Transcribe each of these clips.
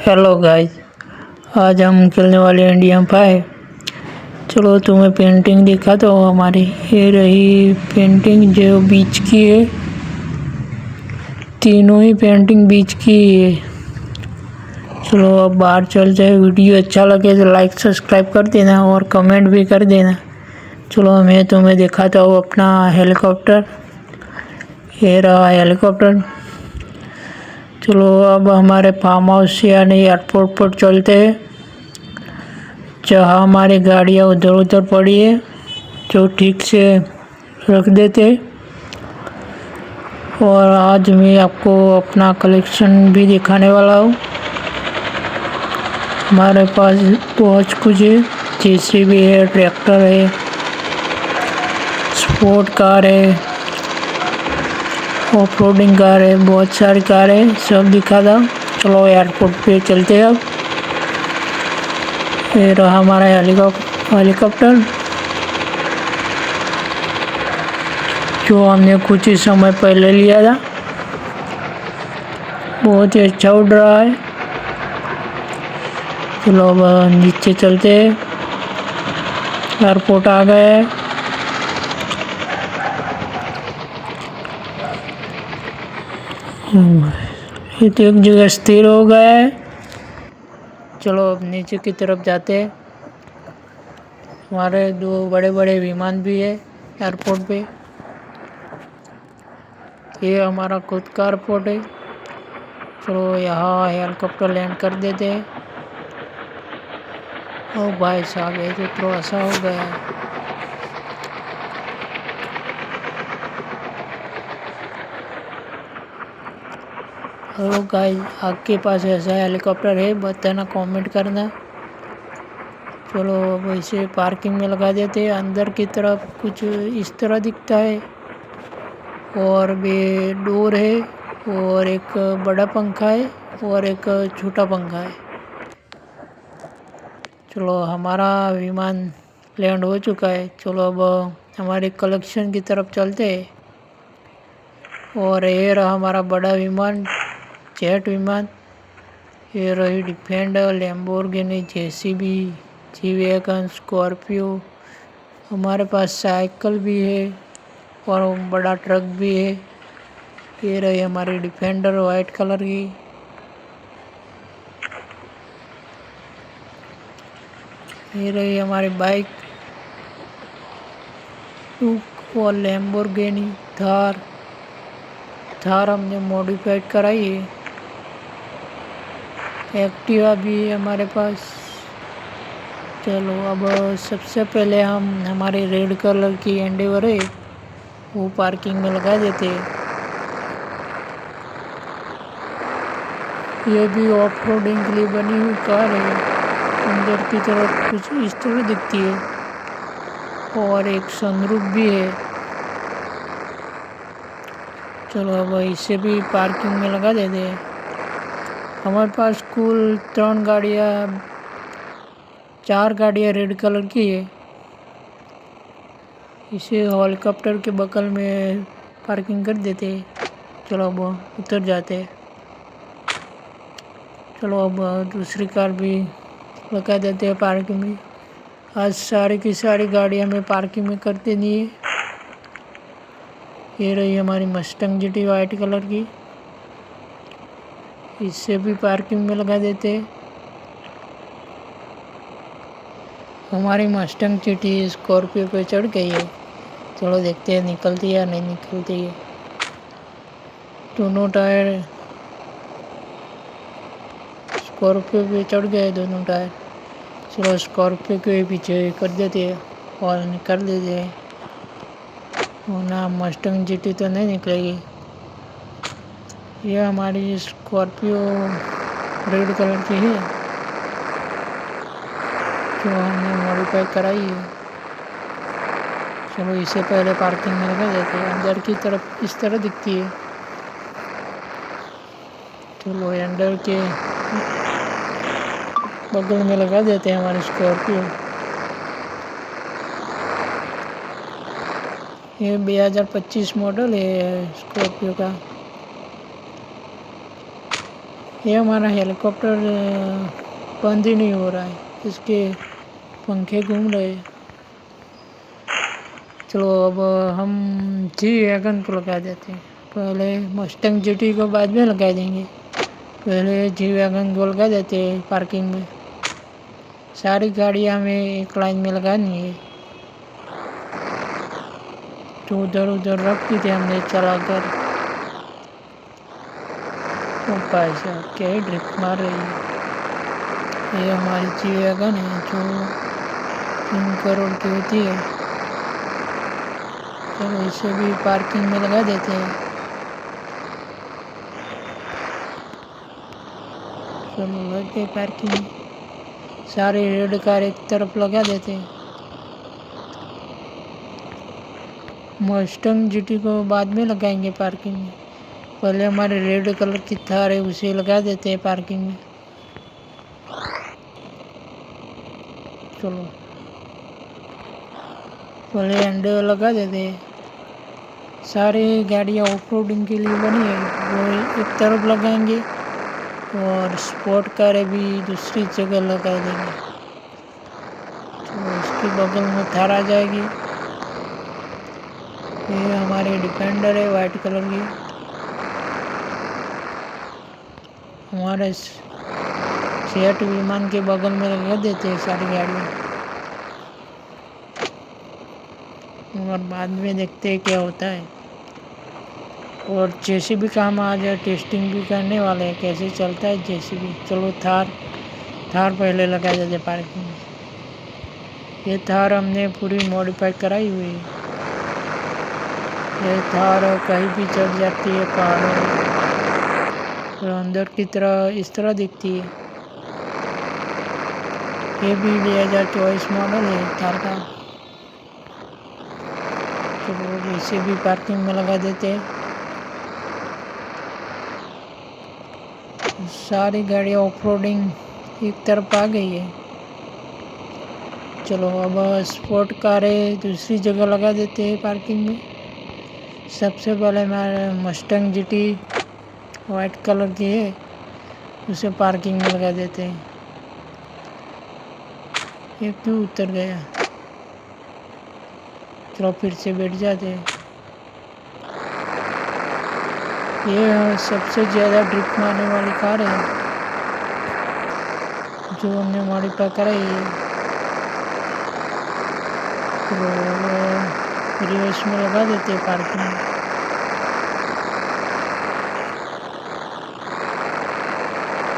Hello guys, आज हम खेलने वाले इंडिया 5। चलो तुम्हें पेंटिंग दिखाता हूँ हमारी। ये रही पेंटिंग जो बीच की है, तीनों ही पेंटिंग बीच की है। चलो अब बाहर चलते हैं। वीडियो अच्छा लगे तो लाइक सब्सक्राइब कर देना और कमेंट भी कर देना। चलो मैं तुम्हें दिखाता हूँ अपना हेलीकॉप्टर। ये रहा हेलीकॉप्टर। चलो अब हमारे फार्म हाउस यानी एयरपोर्ट पर चलते हैं, जहाँ हमारी गाड़ियाँ उधर उधर पड़ी है, जो ठीक से रख देते। और आज मैं आपको अपना कलेक्शन भी दिखाने वाला हूँ। हमारे पास बहुत कुछ है, जेसीबी है, ट्रैक्टर है, स्पोर्ट कार है, ऑफ रोडिंग कार है, बहुत सारी कार है, सब दिखा था। चलो एयरपोर्ट पे चलते हैं। अब ये रहा हमारा हेलीकॉप्टर, जो हमने कुछ ही समय पहले लिया था। बहुत ही अच्छा उड़ रहा है। चलो अब नीचे चलते हैं। एयरपोर्ट आ गए हैं। ये तो एक जगह स्थिर हो गया है। चलो अब नीचे की तरफ जाते हैं। हमारे दो बड़े बड़े विमान भी है एयरपोर्ट पे। ये हमारा खुद का एयरपोर्ट है। चलो यहाँ हेलीकॉप्टर लैंड कर देते हैं। ओ भाई साहब, ये तो थोड़ा सा हो गया है। हेलो गाइस, आपके पास ऐसा हेलीकॉप्टर है? बताना, कमेंट करना। चलो अब इसे पार्किंग में लगा देते हैं। अंदर की तरफ कुछ इस तरह दिखता है, और भी डोर है, और एक बड़ा पंखा है और एक छोटा पंखा है। चलो हमारा विमान लैंड हो चुका है। चलो अब हमारे कलेक्शन की तरफ चलते हैं। और ये रहा हमारा बड़ा विमान, जेट विमान। ये रही defender, Lamborghini, JCB, G wagon, Scorpio. हमारे पास साइकिल भी है और बड़ा ट्रक भी है। ये रही हमारी डिफेंडर वाइट कलर की। ये रही हमारी बाइक और लैम्बोर्गिनी थार। हमने मॉडिफाइड कराई है। एक्टिवा भी है हमारे पास। चलो अब सबसे पहले हम हमारे रेड कलर की एंडेवर है वो पार्किंग में लगा देते हैं। ये भी ऑफ रोडिंग के लिए बनी हुई कार है। अंदर की तरफ कुछ इस तरह दिखती है, और एक सनरूफ भी है। चलो अब इसे भी पार्किंग में लगा देते हैं। हमारे पास कुल 4 गाड़ियाँ रेड कलर की है। इसे हेलीकॉप्टर के बगल में पार्किंग कर देते हैं। चलो अब उतर जाते हैं। चलो अब दूसरी कार भी लगा देते हैं पार्किंग में। आज सारी की सारी गाड़ियाँ में पार्किंग में कर देनी है। ये रही हमारी मस्टंग जीटी वाइट कलर की। इसे भी पार्किंग में लगा देते हैं। हमारी मस्टंग जीटी स्कॉर्पियो पे चढ़ गई है। चलो देखते हैं निकलती है या नहीं निकलती है। दोनों टायर स्कॉर्पियो पे चढ़ गए, दोनों टायर। चलो स्कॉर्पियो के पीछे कर देते हैं और निकल देते हैं, वरना मस्टंग जीटी तो नहीं निकलेगी। ये हमारी स्कॉर्पियो रेड कलर की है, जो हमने मॉडिफाई कराई है। चलो इसे पहले पार्किंग में लगा देते हैं। अंदर की तरफ इस तरह दिखती है। चलो अंदर के बगल में लगा देते हैं हमारी स्कॉर्पियो। ये 2025 मॉडल है स्कॉर्पियो का। ये हमारा हेलीकॉप्टर बंद ही नहीं हो रहा है, इसके पंखे घूम रहे हैं। चलो अब हम जी वैगन को लगा देते हैं। पहले मस्टंग जीटी को बाद में लगा देंगे, पहले जी वैगन को लगा देते हैं पार्किंग में। सारी गाड़ियाँ हमें एक लाइन में लगानी है, तो उधर उधर रख दी थी हमने चलाकर। पैसा क्या ही ड्रिफ्ट मार रही है। ये हमारी जी वैगन है जो 3 करोड़ की होती है। चलो इसे भी पार्किंग में लगा देते हैं। चलो लग गए पार्किंग में। सारे रेड कार एक तरफ लगा देते हैं। मस्टंग जीटी को बाद में लगाएंगे पार्किंग में, पहले हमारे रेड कलर की थार है उसे लगा देते हैं पार्किंग में। चलो पहले एंडे लगा देते हैं। सारी गाड़ियाँ ऑफ रोडिंग के लिए बनी है, वो एक तरफ लगाएंगे और स्पोर्ट कारें भी दूसरी जगह लगा देंगे। तो उसके बगल में थार आ जाएगी। ये हमारी डिफेंडर है वाइट कलर की। हमारे जेट विमान के बगल में लगा देते हैं सारी गाड़ियाँ, और बाद में देखते हैं क्या होता है। और जेसीबी का हम आज टेस्टिंग भी करने वाले हैं, कैसे चलता है जेसीबी। चलो थार पहले लगा देते पार्किंग में। ये थार हमने पूरी मॉडिफाई कराई हुई है। ये थार कहीं भी चढ़ जाती है पहाड़ों में, और अंदर की तरह इस तरह दिखती है। ये भी 2024 मॉडल है थार का। तो इसे भी पार्किंग में लगा देते हैं। सारी गाड़ियाँ ऑफ रोडिंग एक तरफ आ गई है। चलो अब स्पोर्ट कारें दूसरी जगह लगा देते हैं पार्किंग में। सबसे पहले हमारे मस्टंग जीटी वाइट कलर की है, उसे पार्किंग में लगा देते हैं। ये क्यों उतर गया? चलो फिर से बैठ जाते हैं। ये सबसे ज़्यादा ड्रिफ्ट मारने वाली कार है जो हमने मॉडिफाई कराई है। तो रिवर्स में लगा देते हैं पार्किंग में।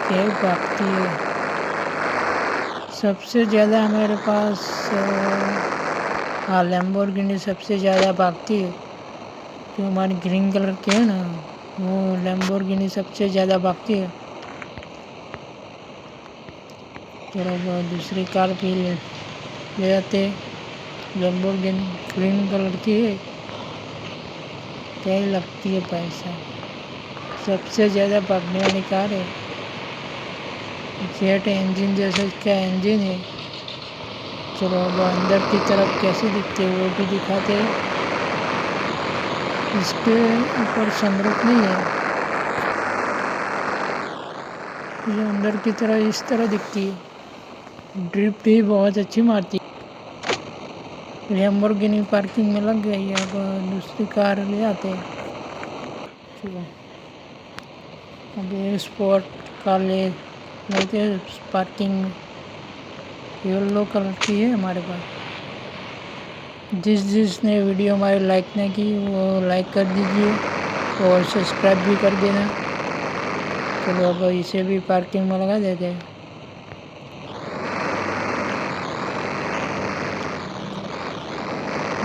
क्या भागती है सबसे ज़्यादा हमारे पास। हाँ लैम्बोर्गिनी सबसे ज़्यादा भागती है, जो हमारी ग्रीन कलर की है ना, वो लैम्बोर्गिनी सबसे ज़्यादा भागती है। चलो दूसरी कार भी ले आते। लैम्बोर्गिनी ग्रीन कलर की है, क्या ही लगती है पैसा। सबसे ज़्यादा भागने वाली कार है। जेट इंजन जैसा इसका इंजन है। चलो अब अंदर की तरफ कैसे दिखते हैं वो भी दिखाते हैं। इसके ऊपर सनरूफ नहीं है, ये अंदर की तरह इस तरह दिखती है। ड्रिफ्ट भी बहुत अच्छी मारती है। लैम्बोर्गिनी पार्किंग में लग गई। अब दूसरी कार ले आते हैं। चलो अब ये स्पोर्ट कार लेते हैं पार्किंग में। येलो कलर की है हमारे पास। जिसने वीडियो हमारी लाइक नहीं की वो लाइक कर दीजिए और सब्सक्राइब भी कर देना। चलो अब इसे भी पार्किंग में लगा देते हैं।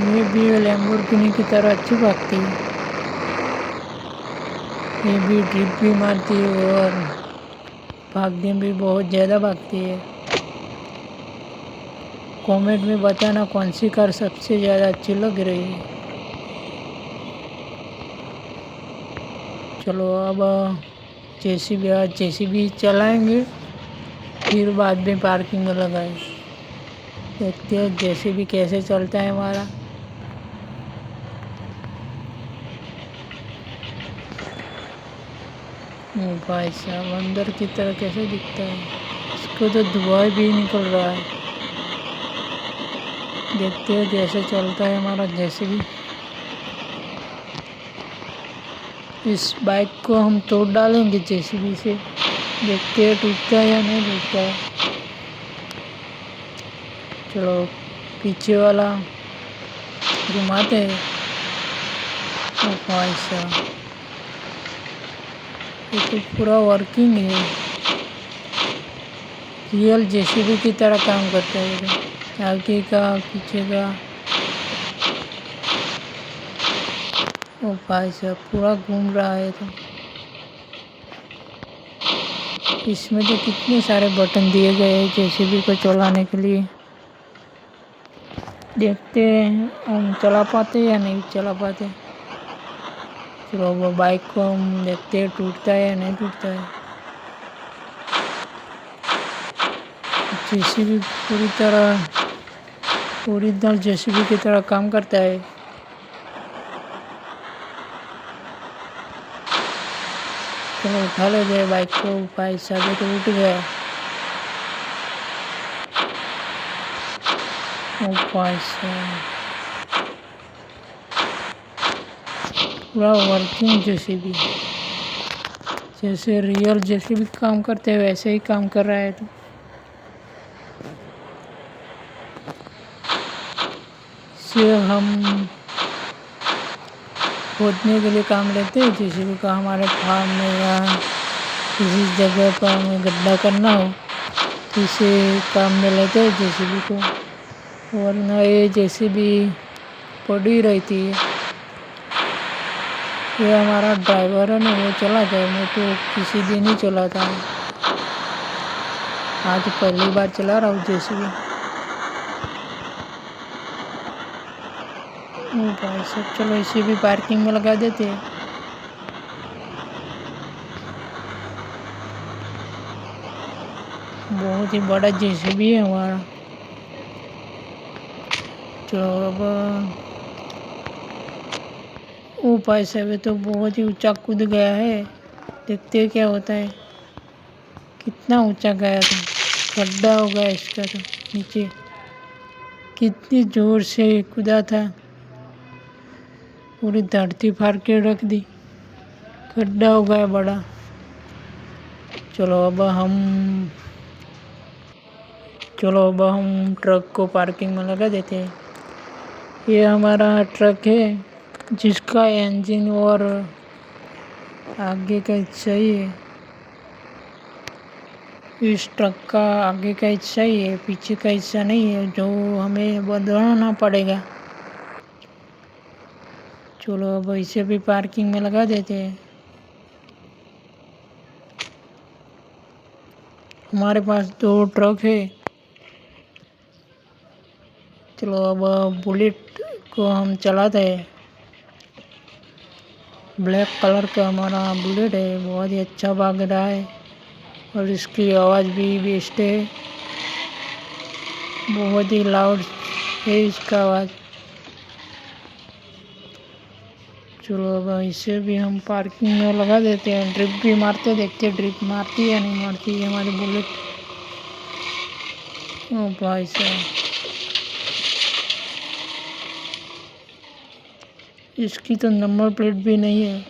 ये भी लैम्बोर्गिनी की तरह अच्छी भागती है। ये भी ड्रिफ्ट भी मारती है और भागने भी बहुत ज़्यादा भागती है। कमेंट में बताना कौन सी कार सबसे ज़्यादा अच्छी लग रही है। चलो अब जेसीबी चलाएंगे, फिर बाद में पार्किंग में लगाए। देखते हैं जेसीबी कैसे चलता है हमारा। ओ भाई साहब, अंदर की तरह कैसे दिखता है, इसको तो धुआं भी निकल रहा है। देखते हैं कैसे चलता है हमारा जेसीबी। इस बाइक को हम तोड़ डालेंगे जेसीबी से, देखते हैं टूटता है या नहीं टूटता है। चलो पीछे वाला घुमाते हैं। ओ भाई साहब, ये तो पूरा वर्किंग है, रियल जेसीबी की तरह काम करता है ये तो। आगे का पीछे का, ओ भाई साहब पूरा घूम रहा है तो। इसमें तो कितने सारे बटन दिए गए हैं जेसीबी को चलाने के लिए। देखते हैं हम चला पाते या नहीं चला पाते। चलो वो बाइक को हम देखते हैं टूटता है या नहीं टूटता है। जेसीबी पूरी तरह ओरिजिनल जेसीबी की तरह काम करता है। चलो उठा ले गए बाइक को, भाई साहब तो उठ गया। ओ भाई साहब, पूरा वर्किंग जेसीबी, जैसे रियल जेसीबी काम करते हैं वैसे ही काम कर रहा है तो। इसे हम खोदने के लिए काम लेते हैं जेसीबी का। हमारे फार्म में या किसी जगह पर हमें गड्ढा करना हो तो इसे काम में लेते हैं जेसीबी को, वरना ये जेसीबी पड़ी रहती है। ये हमारा ड्राइवर है ना, वो चला गया, मैं तो किसी दिन ही चलाता हूँ, आज पहली बार चला रहा हूँ जेसीबी। ओ भाई साहब, चलो इसे भी पार्किंग में लगा देते हैं। बहुत ही बड़ा जेसीबी है हमारा। चलो अब, ओ भाई साहब ये तो बहुत ही ऊंचा कूद गया है, देखते हैं क्या होता है। कितना ऊंचा गया था, गड्ढा हो गया इसका तो नीचे। कितनी जोर से कूदा था, पूरी धरती फाड़ के रख दी, गड्ढा हो गया बड़ा। चलो अब हम ट्रक को पार्किंग में लगा देते हैं। ये हमारा ट्रक है जिसका इंजन और आगे का हिस्सा ही है। इस ट्रक का आगे का हिस्सा ही है, पीछे का हिस्सा नहीं है, जो हमें बदलना पड़ेगा। चलो अब इसे भी पार्किंग में लगा देते हैं। हमारे पास 2 ट्रक है। चलो अब बुलेट को हम चलाते हैं। ब्लैक कलर का हमारा बुलेट है, बहुत ही अच्छा भाग रहा है और इसकी आवाज़ भी बेस्ट है, बहुत ही लाउड है इसका आवाज़। चलो अब इसे भी हम पार्किंग में लगा देते हैं, ड्रिप भी मारते, देखते हैं ड्रिप मारती है या नहीं मारती है हमारी बुलेट। ओ भाई साहब, इसकी तो नंबर प्लेट भी नहीं है,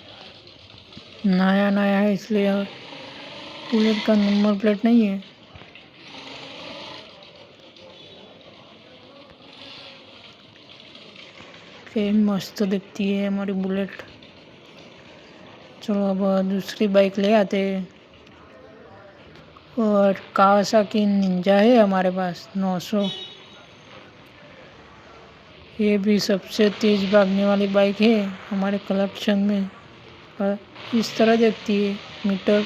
नया नया है इसलिए बुलेट का नंबर प्लेट नहीं है। मस्त दिखती है हमारी बुलेट। चलो अब दूसरी बाइक ले आते हैं, और कावासाकी निंजा है हमारे पास 900। ये भी सबसे तेज़ भागने वाली बाइक है हमारे कलेक्शन में, और इस तरह देखती है मीटर।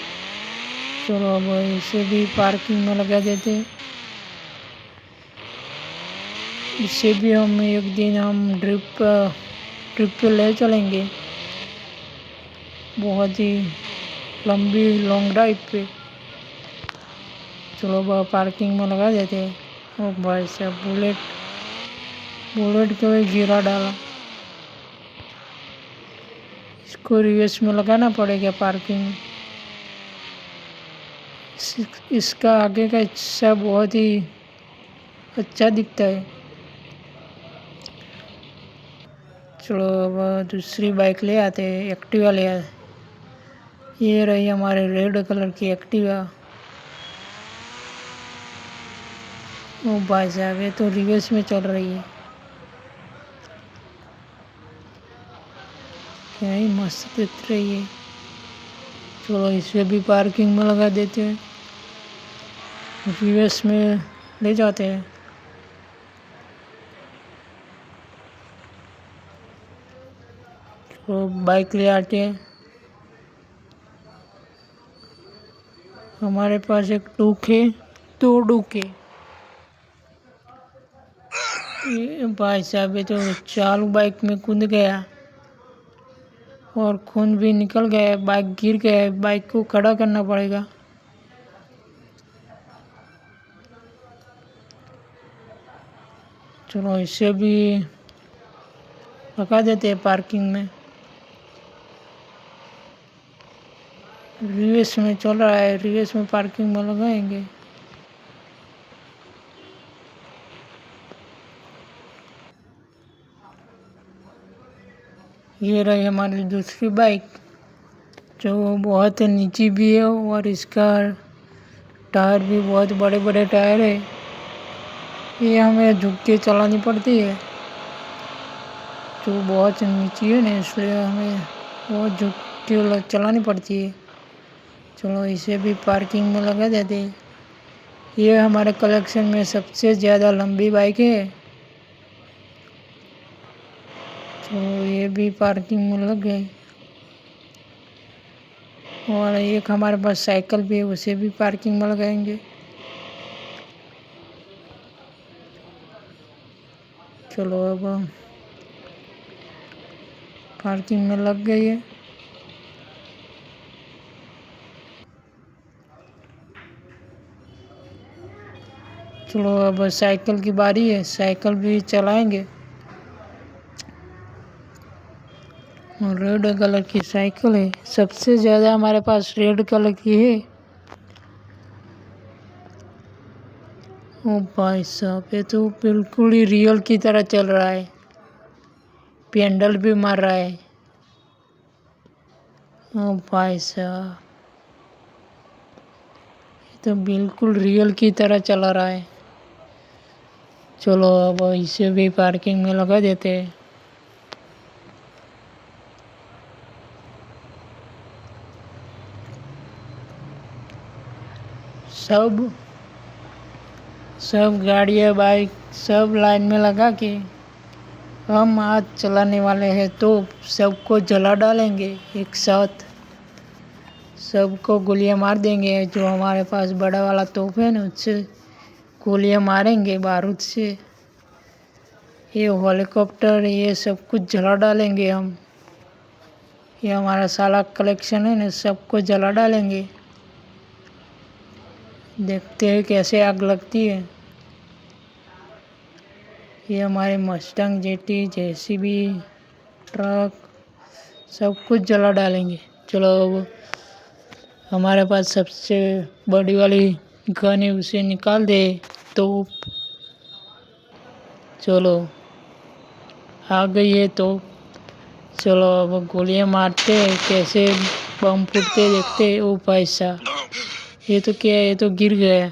चलो अब इसे भी पार्किंग में लगा देते हैं। इसे भी हम एक दिन हम ट्रिप पे ले चलेंगे, बहुत ही लंबी लॉन्ग ड्राइव पे। चलो अब पार्किंग में लगा देते हैं। ओ भाई साहब, बुलेट को ही गिरा डाला, इसको रिवर्स में लगाना पड़ेगा पार्किंग में। इसका आगे का हिस्सा बहुत ही अच्छा दिखता है। चलो अब दूसरी बाइक ले आते हैं, एक्टिवा ले आते। ये रही हमारे रेड कलर की एक्टिवा। ओ भाई साहब, ये तो रिवर्स में चल रही है, क्या ही मस्त दिख रही है। चलो इसे भी पार्किंग में लगा देते हैं, रिवर्स में ले जाते हैं। तो बाइक ले आते हैं। हमारे पास एक डूक है, 2 डूक है। ये भाई साहब, ये तो चालू बाइक में कूद गया और खून भी निकल गया, बाइक गिर गया, बाइक को खड़ा करना पड़ेगा। चलो इसे भी लगा देते हैं पार्किंग में। रिवर्स में चल रहा है, रिवर्स में पार्किंग में लगाएंगे। ये रही हमारी दूसरी बाइक, जो बहुत नीची भी है और इसका टायर भी बहुत बड़े बड़े टायर है। ये हमें झुक के चलानी पड़ती है, जो बहुत नीची है ना, इसलिए हमें बहुत झुक के चलानी पड़ती है। चलो इसे भी पार्किंग में लगा देते हैं। ये हमारे कलेक्शन में सबसे ज़्यादा लंबी बाइक है। तो ये भी पार्किंग में लग गई। और एक हमारे पास साइकिल भी है, उसे भी पार्किंग में लगाएंगे। चलो अब पार्किंग में लग गई है। चलो अब साइकिल की बारी है, साइकिल भी चलाएंगे। और रेड कलर की साइकिल है, सबसे ज़्यादा हमारे पास रेड कलर की है। ओ भाई साहब, ये तो बिल्कुल ही रियल की तरह चल रहा है, पेंडल भी मार रहा है। ओ भाई साहब, ये तो बिल्कुल रियल की तरह चला रहा है। चलो अब इसे भी पार्किंग में लगा देते हैं। सब गाड़ियाँ बाइक सब लाइन में लगा के हम आज चलाने वाले हैं, तो सबको जला डालेंगे एक साथ, सबको गोलियां मार देंगे। जो हमारे पास बड़ा वाला तोप है ना, उससे गोलियां मारेंगे बारूद से। ये हेलीकॉप्टर ये सब कुछ जला डालेंगे हम। ये हमारा सारा कलेक्शन है ना, सबको जला डालेंगे। देखते हैं कैसे आग लगती है। ये हमारे मस्टैंग जेटी जेसीबी ट्रक सब कुछ जला डालेंगे। चलो अब हमारे पास सबसे बड़ी वाली गन है, उसे निकाल दे। तो चलो आ गई है तो चलो अब गोलियां मारते हैं, कैसे बम फूटते देखते हैं। ओ पैसा, ये तो क्या है, ये तो गिर गया,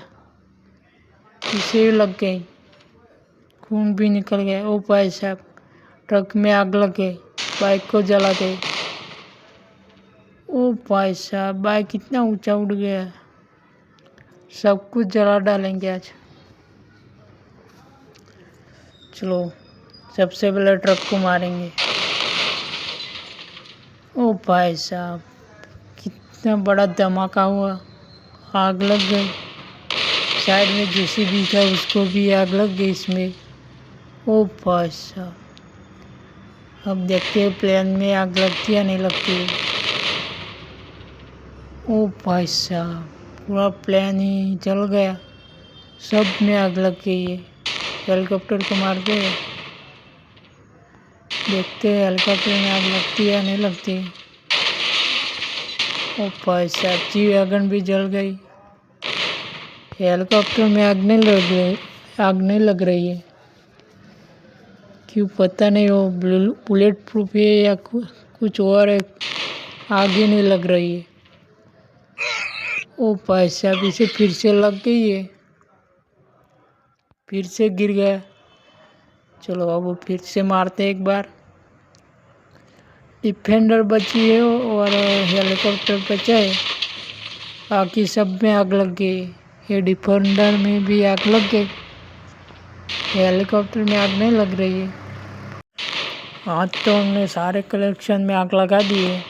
इसे भी लग गई, खून भी निकल गया। ओ भाई साहब, ट्रक में आग लग गई, बाइक को जला दे। ओ भाई साहब, बाइक कितना ऊंचा उड़ गया, सब कुछ जला डालेंगे आज। चलो सबसे पहले ट्रक को मारेंगे। ओ भाई साहब, कितना बड़ा धमाका हुआ, आग लग गई। साइड में जेसीबी था, उसको भी आग लग गई इसमें। ओ भाई साहब, अब देखते हैं प्लेन में आग लगती है नहीं लगती। ओ भाई साहब, पूरा प्लेन ही जल गया, सब में आग लग गई है। हेलीकॉप्टर को मारते हैं, देखते हैं हेलीकॉप्टर में आग लगती है या नहीं लगती। ओ भाई साहब, जी वैगन भी जल गई। हेलीकॉप्टर में आग नहीं लग रही है, क्यों पता नहीं। वो बुलेट प्रूफ है या कुछ और है, आग ही नहीं लग रही है। ओ भाई साहब, इसे फिर से लग गई है, फिर से गिर गया। चलो अब फिर से मारते एक बार। डिफेंडर बची है और हेलीकॉप्टर बचा है, बाकी सब में आग लग गई। ये डिफेंडर में भी आग लग गई, हेलीकॉप्टर में आग नहीं लग रही है। आज तो हमने सारे कलेक्शन में आग लगा दी है,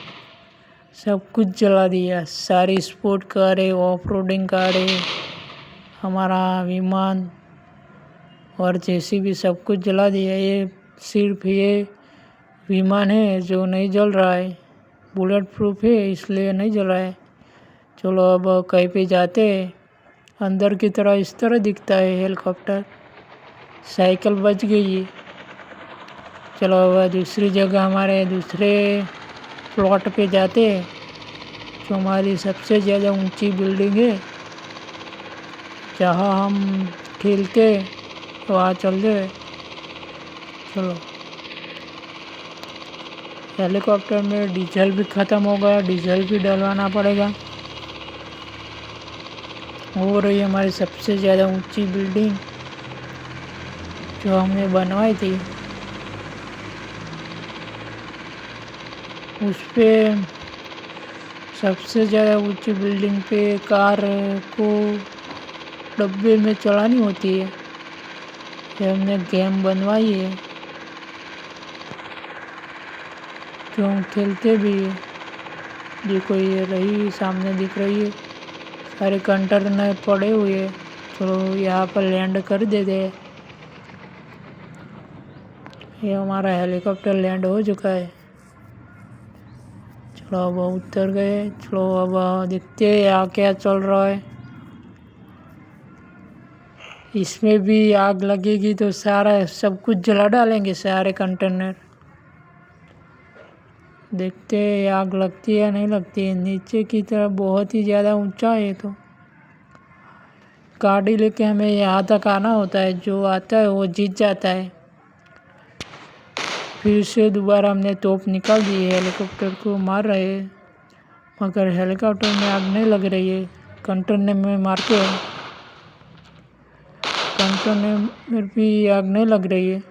सब कुछ जला दिया। सारी स्पोर्ट कार है, ऑफ रोडिंग कार है, हमारा विमान और जेसीबी सब कुछ जला दिया। ये सिर्फ ये विमान है जो नहीं जल रहा है, बुलेट प्रूफ है इसलिए नहीं जल रहा है। चलो अब कहीं पे जाते हैं। अंदर की तरह इस तरह दिखता है हेलीकॉप्टर। साइकिल बच गई है। चलो अब दूसरी जगह, हमारे दूसरे प्लॉट पे जाते हैं, जो हमारी सबसे ज़्यादा ऊंची बिल्डिंग है, जहाँ हम खेलते तो वहाँ चलते। चलो, हेलीकॉप्टर में डीजल भी ख़त्म हो गया, डीजल भी डलवाना पड़ेगा। हो रही हमारी सबसे ज़्यादा ऊंची बिल्डिंग जो हमने बनवाई थी, उस पे सबसे ज़्यादा ऊंची बिल्डिंग पे कार को डब्बे में चलानी होती है। ये हमने गेम बनवाई है जो हम खेलते भी है। देखो ये रही, सामने दिख रही है, सारे कंटेनर पड़े हुए हैं। चलो यहाँ पर लैंड कर देते हैं। ये हमारा हेलीकॉप्टर लैंड हो चुका है। चलो अब उतर गए। चलो अब देखते हैं यहाँ क्या चल रहा है। इसमें भी आग लगेगी तो सारा सब कुछ जला डालेंगे, सारे कंटेनर। देखते हैं आग लगती है या नहीं लगती है। नीचे की तरफ बहुत ही ज़्यादा ऊंचा है, तो गाड़ी लेके हमें यहाँ तक आना होता है। जो आता है वो जीत जाता है। फिर से दोबारा हमने तोप निकाल दी है, हेलीकॉप्टर को मार रहे हैं, मगर हेलीकॉप्टर में आग नहीं लग रही है। कंटेनर में मार के कंटेनर में भी आग नहीं लग रही है।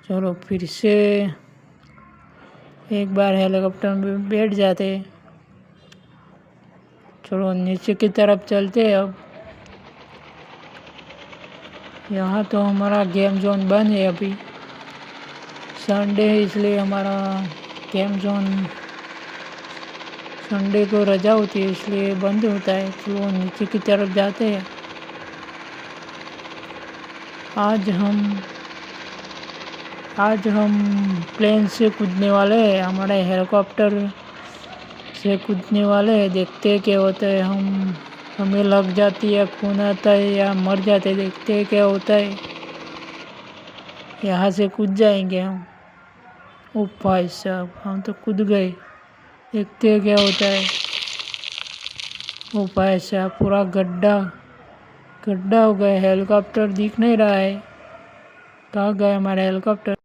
चलो फिर से एक बार हेलीकॉप्टर में बैठ जाते। चलो नीचे की तरफ चलते हैं। अब यहाँ तो हमारा गेम जोन बंद है, अभी संडे है इसलिए हमारा गेम जोन संडे को रजा होती है इसलिए बंद होता है। चलो नीचे की तरफ जाते हैं। आज हम प्लेन से कूदने वाले हैं, हमारे हेलीकॉप्टर से कूदने वाले हैं। देखते हैं क्या होता है। हमें लग जाती है, खून आता है या मर जाते हैं, देखते हैं क्या होता है। यहाँ से कूद जाएंगे हम। ओ भाई साहब, हम तो कूद गए। देखते हैं क्या होता है। ओ भाई साहब, पूरा गड्ढा हो गया, हेलीकॉप्टर दिख नहीं रहा है। कहाँ गया हमारा हेलीकॉप्टर।